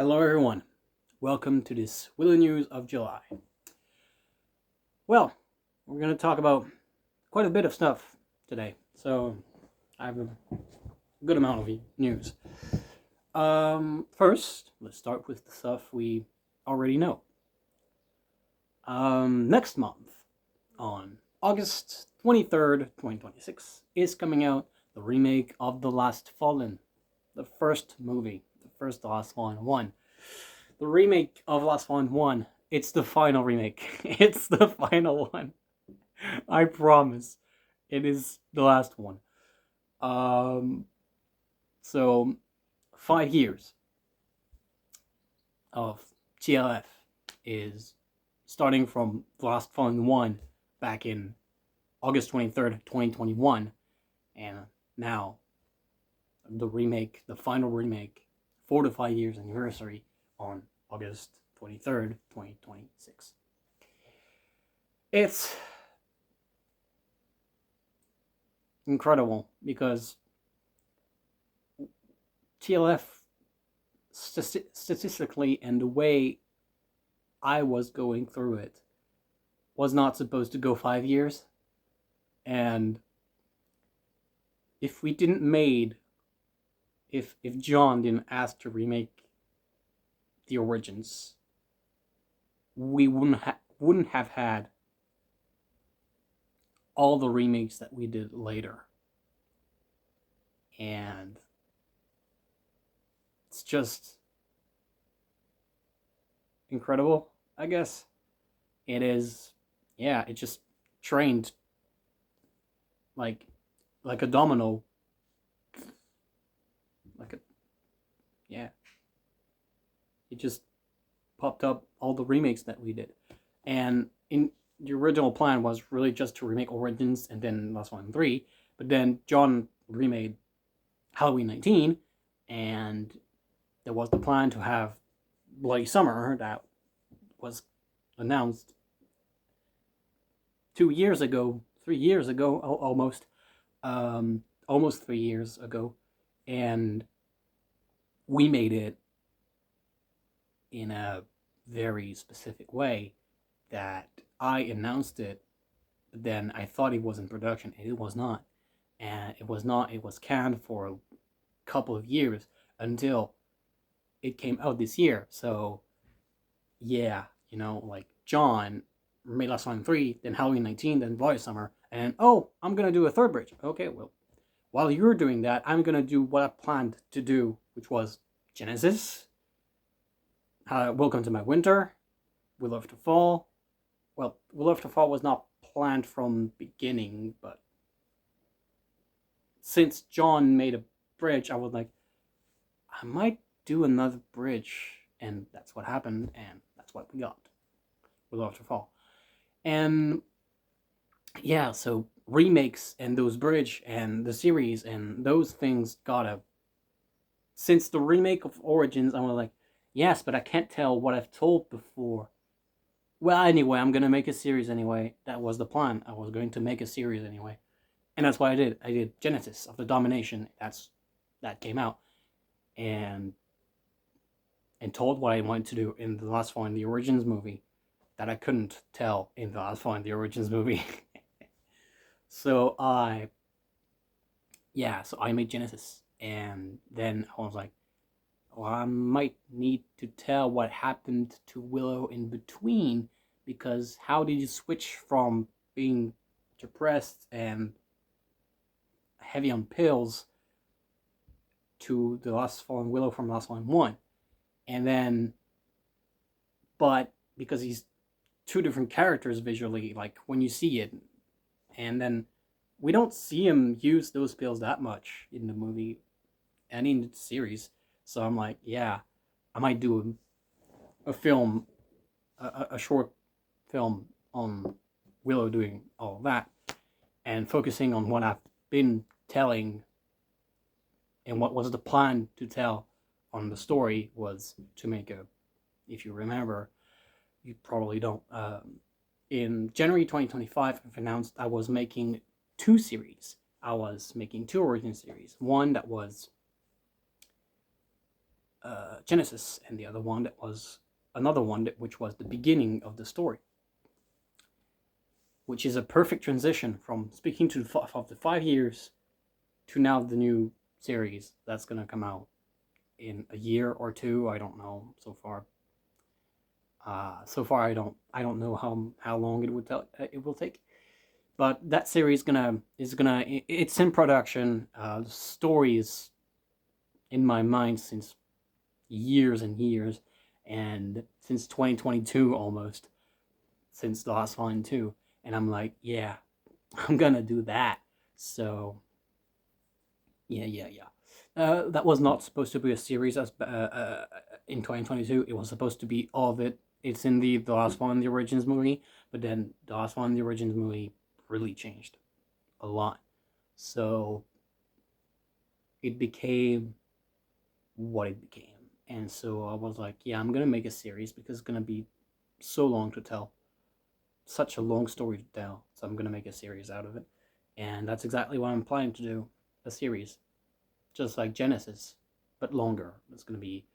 Hello everyone, welcome to this Willow News of July. Well, we're going to talk about quite a bit of stuff today, so I have a good amount of news. First, let's start with the stuff we already know. Next month, on August 23rd, 2026, is coming out the remake of The Last Fallen, the first movie. First Last Fallen 1. The remake of Last Fallen 1, it's the final remake. It's the final one. I promise. It is the last one. So 5 years of TLF is starting from The Last Fallen 1 back in August 23rd, 2021, and now the remake, the final remake, 4 to 5 years anniversary on August 23rd, 2026. It's incredible because TLF statistically and the way I was going through it was not supposed to go 5 years, and if we didn't made if John didn't ask to remake the origins, we wouldn't have had all the remakes that we did later. And it's just incredible, I guess. It is, yeah, it just trained like a domino. It just popped up all the remakes that we did. And in the original plan was really just to remake Origins and then Last One 3, but then John remade Halloween 19, and there was the plan to have Bloody Summer that was announced 2 years ago, 3 years ago, almost 3 years ago, and we made it in a very specific way that I announced it, but then I thought it was in production, and it was not. And it was canned for a couple of years until it came out this year. So, yeah, like John made Last One 3, then Halloween 19, then Bloody Summer, and I'm gonna do a third bridge. Okay, well, while you're doing that, I'm gonna do what I planned to do, which was Genesis, Welcome to My Winter, Willow After Fall. Well, Willow After Fall was not planned from the beginning, but since John made a bridge, I was like, I might do another bridge, and that's what happened, and that's what we got, Willow After Fall. And yeah, so remakes and those bridge and the series and those things since the remake of Origins, I was like, yes, but I can't tell what I've told before. Well, anyway, I'm going to make a series anyway. That was the plan. I was going to make a series anyway. And that's what I did. I did Genesis of the Domination. That came out. And told what I wanted to do in The Last Fallen, the Origins movie, that I couldn't tell in The Last Fallen, the Origins movie. So I made Genesis. And then I was like, well, I might need to tell what happened to Willow in between, because how did you switch from being depressed and heavy on pills to the Last Fallen Willow from Last Fallen 1? And then, but because he's two different characters visually, like when you see it, and then we don't see him use those pills that much in the movie and in the series. So I'm like, yeah, I might do a film, a short film on Willow doing all of that, and focusing on what I've been telling, and what was the plan to tell on the story was to make if you remember, you probably don't, in January 2025, I've announced I was making 2 series. I was making 2 origin series. One that was Genesis, and the other one that was another one which was the beginning of the story, which is a perfect transition from speaking to of the 5 years to now the new series that's gonna come out in a year or two. I don't know so far. I don't know how long it will take. But that series it's in production. The story is in my mind since years and years, and since 2022 almost, since the last one too. And I'm like, yeah, I'm gonna do that. So yeah. That was not supposed to be a series as in 2022. It was supposed to be all of it. It's in the last one, the Origins movie, but then the last one, the Origins movie, really changed a lot. So it became what it became. And so I was like, yeah, I'm gonna make a series because it's gonna be so long to tell. Such a long story to tell. So I'm gonna make a series out of it. And that's exactly what I'm planning to do. A series. Just like Genesis, but longer. It's gonna be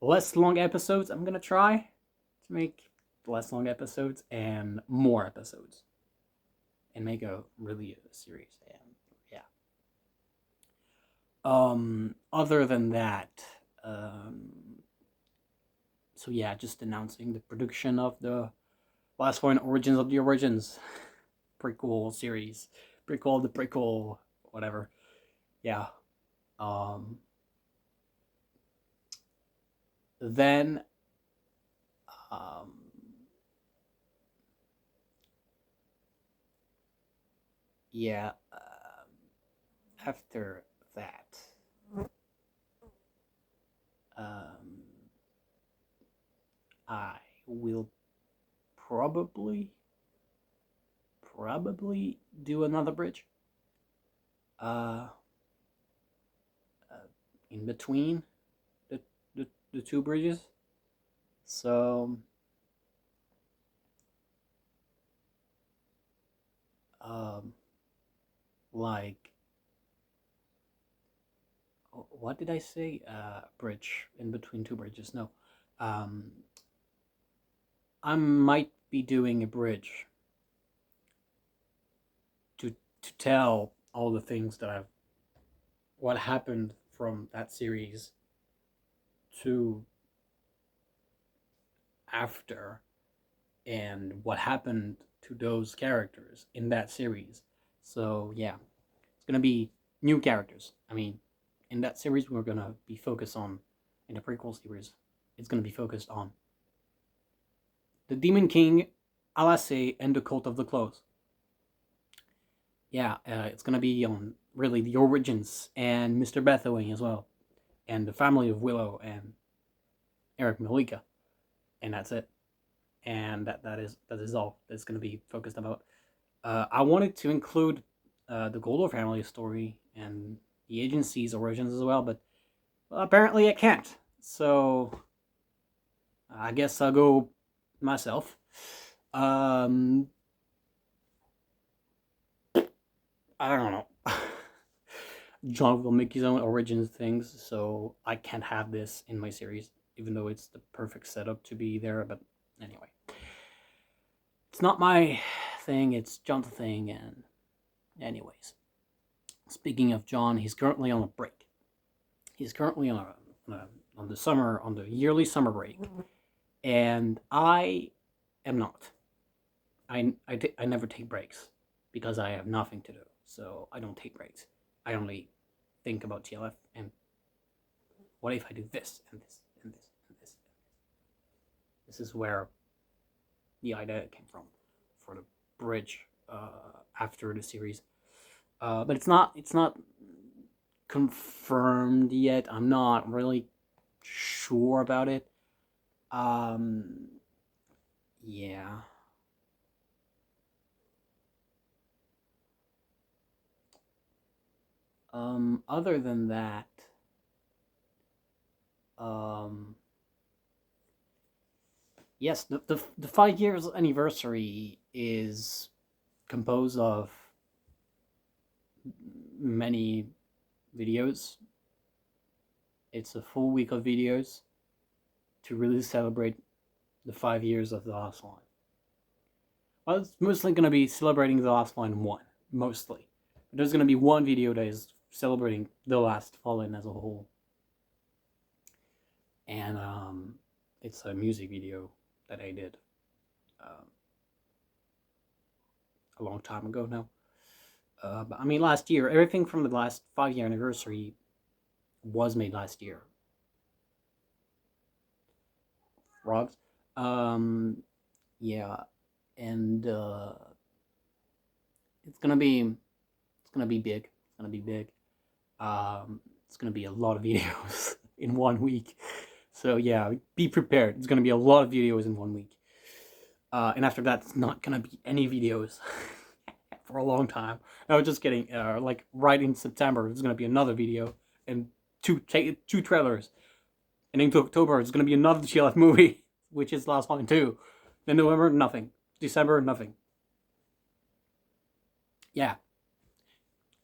less long episodes. I'm gonna try to make less long episodes and more episodes. And make a series. And yeah. Other than that, so yeah, just announcing the production of the last one, Origins of the Origins prequel series, prequel of the prequel, whatever. Yeah. Then yeah, after that, I will probably do another bridge. In between the two bridges. So like, what did I say? Bridge in between two bridges. No. I might be doing a bridge to tell all the things that what happened from that series to after, and what happened to those characters in that series. So yeah, it's gonna be new characters. I mean, in that series we're gonna be focused on, in the prequel series, it's gonna be focused on the Demon King, Alasei, and the Cult of the Clothes. Yeah, it's gonna be on really the Origins and Mr. Bethaway as well, and the family of Willow and Eric Malika, and that's it. And that is all that's gonna be focused about. I wanted to include the Goldo family story and the agency's origins as well, but apparently I can't. So I guess I'll go myself. I don't know. John will make his own origins things, so I can't have this in my series, even though it's the perfect setup to be there. But anyway, it's not my thing, it's John's thing. And anyways, speaking of John, he's currently on a break. He's currently on the yearly summer break, and I am not. I never take breaks because I have nothing to do, so I don't take breaks. I only think about TLF and what if I do this and this and this and this. This is where the idea came from for the bridge after the series. But it's not confirmed yet. I'm not really sure about it. Yeah. Other than that, yes, the 5 years anniversary is composed of many videos, It's a full week of videos to really celebrate the 5 years of The Last Line. Well, it's mostly going to be celebrating The Last Line 1, mostly. But there's going to be one video that is celebrating The Last Fallen as a whole. And it's a music video that I did a long time ago now. But I mean, last year, everything from the last 5-year anniversary was made last year. Frogs. Yeah, and it's gonna be big. It's gonna be big. It's gonna be a lot of videos in 1 week. So yeah, be prepared. It's gonna be a lot of videos in 1 week. And after that, it's not gonna be any videos for a long time. I was just kidding. Like right in September, there's gonna be another video and two trailers. And into October, it's gonna be another GLF movie, which is Last Line 2. Then November, nothing. December, nothing. Yeah.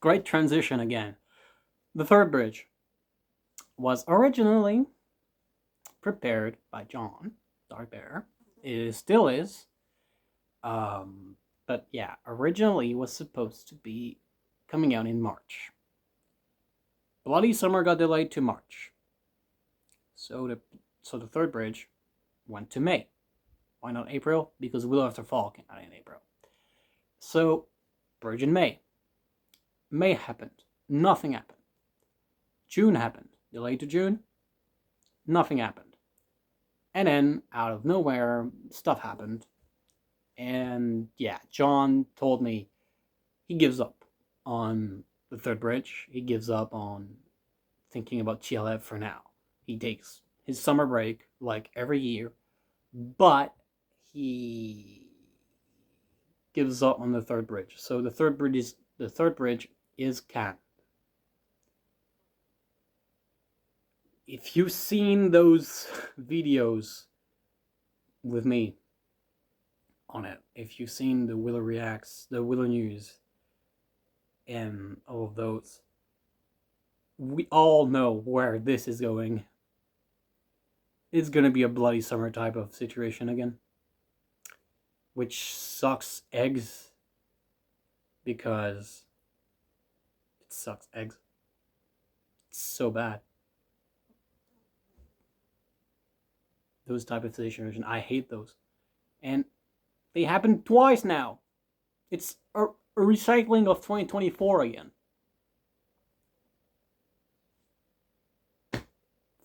Great transition again. The third bridge was originally prepared by John Dark Bear. It still is. But yeah, originally was supposed to be coming out in March. Bloody Summer got delayed to March. So the third bridge went to May. Why not April? Because Willow After Fall came out in April. So, bridge in May. May happened. Nothing happened. June happened. Delayed to June. Nothing happened. And then, out of nowhere, stuff happened. And yeah, John told me he gives up on the third bridge. He gives up on thinking about GLF for now. He takes his summer break, like every year, but he gives up on the third bridge. So the third bridge is canned. If you've seen those videos with me on it, if you've seen the Willow Reacts, the Willow News, and all of those, we all know where this is going. It's gonna be a bloody summer type of situation again, which sucks eggs, because it sucks eggs. It's so bad. Those type of situations, I hate those. And they happened twice now. It's a recycling of 2024 again.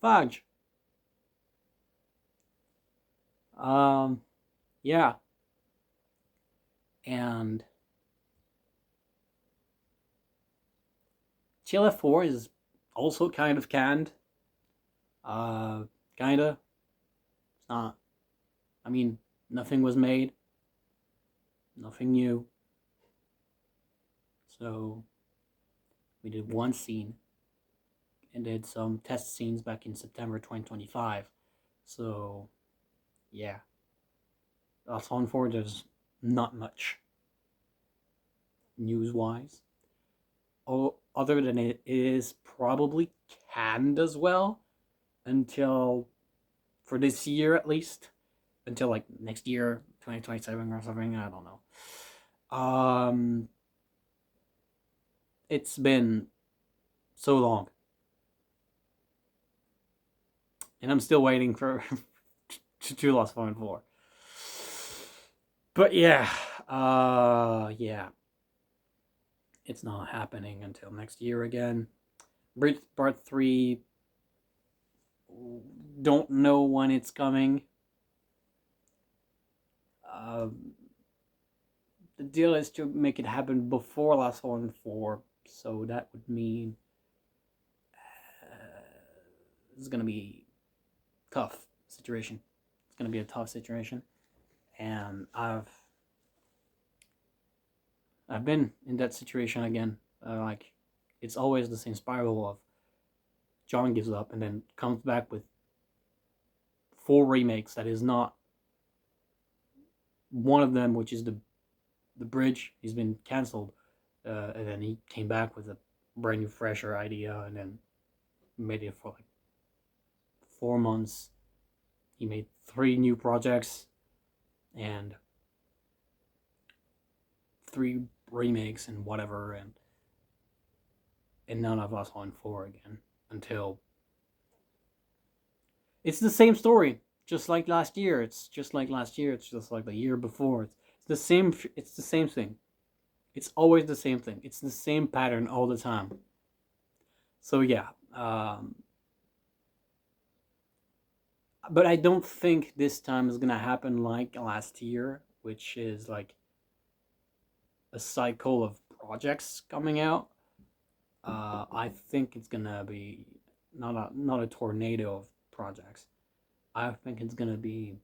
Fudge. Yeah. And TLF4 is also kind of canned. Kinda. It's not. I mean, nothing was made. Nothing new. So, we did one scene and did some test scenes back in September 2025. So, yeah. Last Line 4, there's not much news-wise. Other than it is probably canned as well until, for this year at least, until like next year, 2027 or something, I don't know. It's been so long. And I'm still waiting for to Last Line 4. But yeah, yeah. It's not happening until next year again. Bridge Part 3, don't know when it's coming. The deal is to make it happen before Last Line 4, so that would mean it's gonna be a tough situation. It's gonna be a tough situation, and I've been in that situation again. Like, it's always the same spiral of John gives up and then comes back with 4 remakes that is not one of them, which is the bridge. He's been cancelled, and then he came back with a brand new, fresher idea, and then made it for like 4 months, he made 3 new projects and 3 remakes and whatever, and none of us on 4 again until it's the same story, just like last year. It's just like last year. It's just like the year before. It's the same. It's the same thing. It's always the same thing. It's the same pattern all the time. So yeah, but I don't think this time is gonna happen like last year, which is like a cycle of projects coming out. I think it's gonna be not a tornado of projects. I think it's gonna be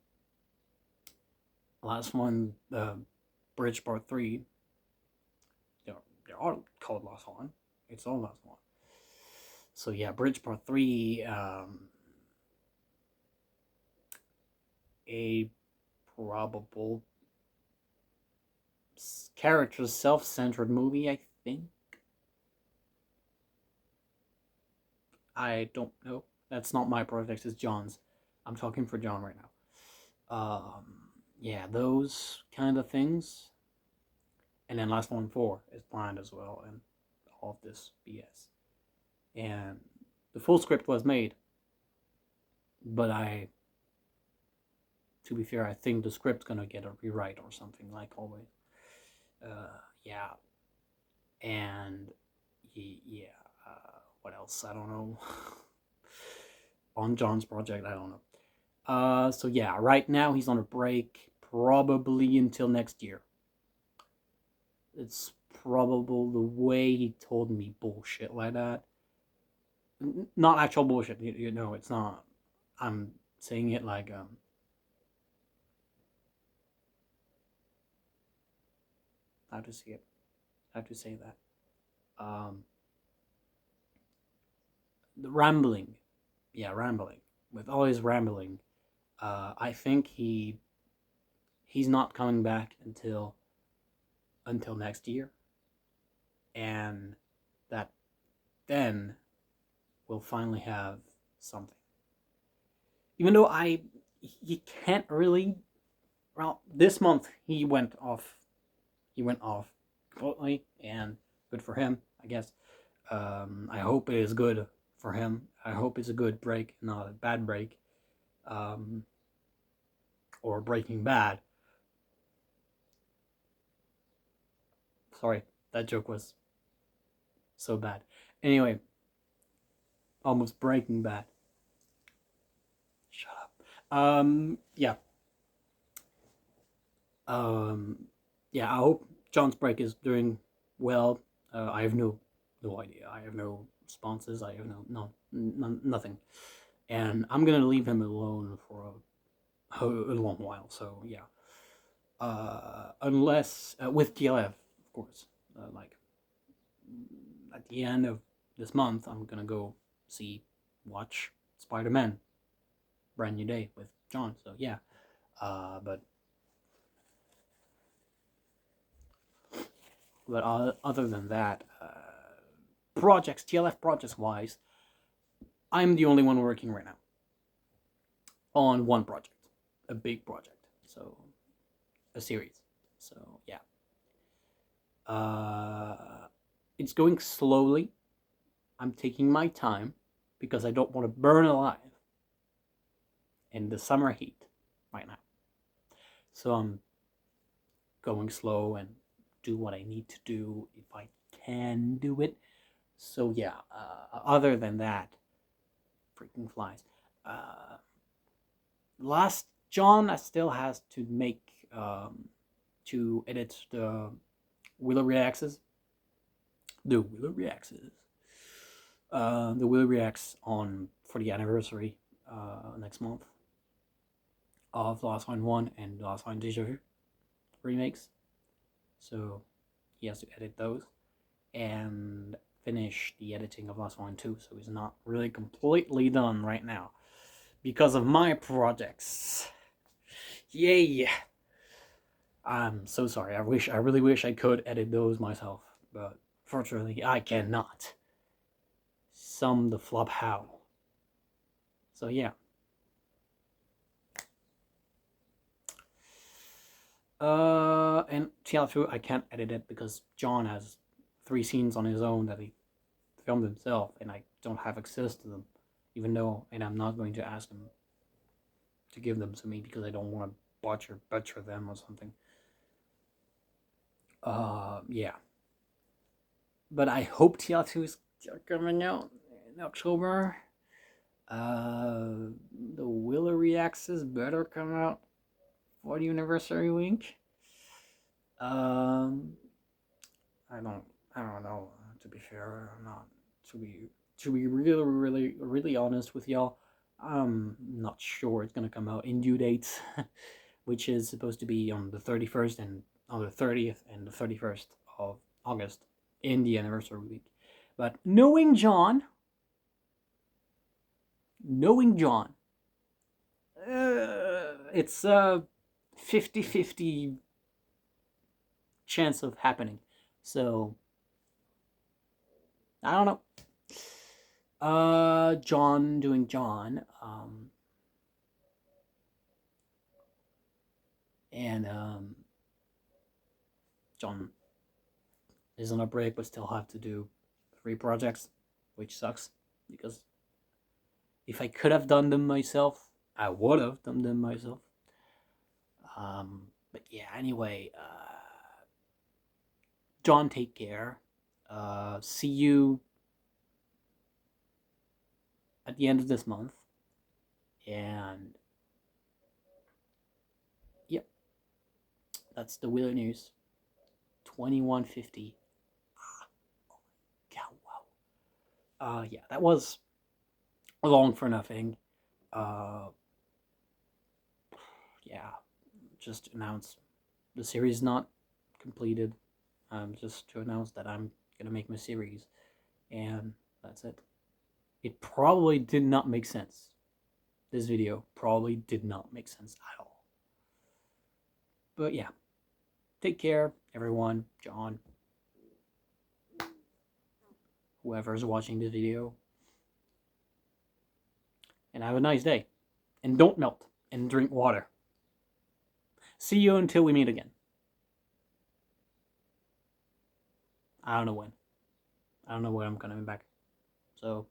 last one, Bridge Part 3. They are called Last One. It's all Last One. So yeah, Bridge Part 3, a probable character self-centered movie, I think. I don't know. That's not my project, it's John's. I'm talking for John right now. Yeah, those kind of things. And then Last One 4 is planned as well, and all of this BS. And the full script was made, but to be fair, I think the script's gonna get a rewrite or something, like always. Yeah. And yeah, what else? I don't know. On John's project, I don't know. So yeah, right now he's on a break, probably until next year. It's probable the way he told me bullshit like that. Not actual bullshit, you know, it's not. I'm saying it like, how to say it? How to say that? The rambling. Yeah, rambling. With all his rambling, I think he's not coming back until next year, and that then we'll finally have something. Even though he can't really. Well, this month he went off completely, and good for him, I guess. I hope it is good for him. I hope it's a good break, not a bad break, or Breaking Bad. Sorry, that joke was so bad. Anyway, almost Breaking Bad. Shut up. Yeah. Yeah, I hope John's break is doing well. I have no idea. I have no responses. I have nothing. And I'm gonna leave him alone for a long while. So yeah. Unless with TLF, of course. Like at the end of this month, I'm gonna go watch Spider-Man, Brand New Day with John. So yeah. But other than that, projects, TLF projects wise, I'm the only one working right now on one project, a big project, so a series. So yeah, it's going slowly. I'm taking my time because I don't want to burn alive in the summer heat right now. So I'm going slow and do what I need to do if I can do it. So yeah, other than that, freaking flies. Last John still has to make to edit the Willow reacts. The Willow reacts on for the anniversary next month of The Last One 1 and The Last One Deja Vu remakes. So he has to edit those and finish the editing of Last One 2. So he's not really completely done right now because of my projects. Yay! I'm so sorry. I really wish I could edit those myself, but fortunately I cannot. Some the flop how. So yeah, And TLF2, I can't edit it because John has 3 scenes on his own that he filmed himself, and I don't have access to them, even though, and I'm not going to ask him to give them to me because I don't want to butcher them or something. Yeah. But I hope TLF2 is coming out in October. The Willow reacts better come out for the anniversary week. I don't know. To be fair, I'm not. To be really honest with y'all, I'm not sure it's gonna come out in due dates, which is supposed to be on the 31st and on the 30th and the 31st of August in the anniversary week. But knowing John, it's a 50-50 chance of happening. So I don't know. John doing John. And John is on a break, but still have to do 3 projects, which sucks because if I could have done them myself, I would have done them myself. But yeah, anyway, John, take care. See you at the end of this month. And yep, that's the Willow News. 2150. God, wow. Yeah, that was long for nothing. Yeah, just announce the series not completed. Just to announce that I'm gonna make my series, and that's it. It probably did not make sense. This video probably did not make sense at all. But yeah, take care, everyone. John, whoever's watching this video, and have a nice day. And don't melt, and drink water. See you until we meet again. I don't know when. I don't know when I'm coming back. So